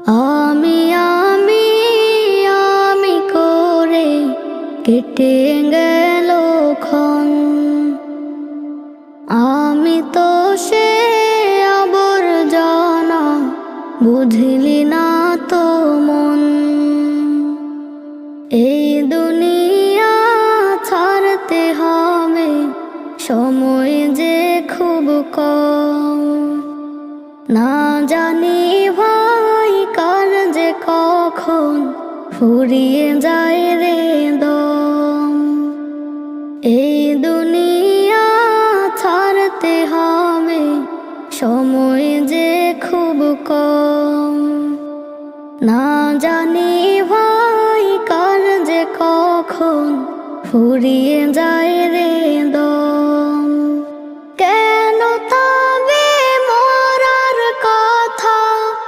আমি আমি আমি করে কেটে গেল ক্ষণ। আমি তো সে আবর্জনা, বুঝলি না তো মন। এই দুনিয়া ছাড়তে হবে, সময় যে খুব কম। না জানি ভাই কার যে কখন ফুরিয়ে যায় রে দম। এই দুনিয়া ছাড়তে হবে, সময় যে খুব কম। না জানি ভাই কার যে কখন ফুরিয়ে যায় রে দম।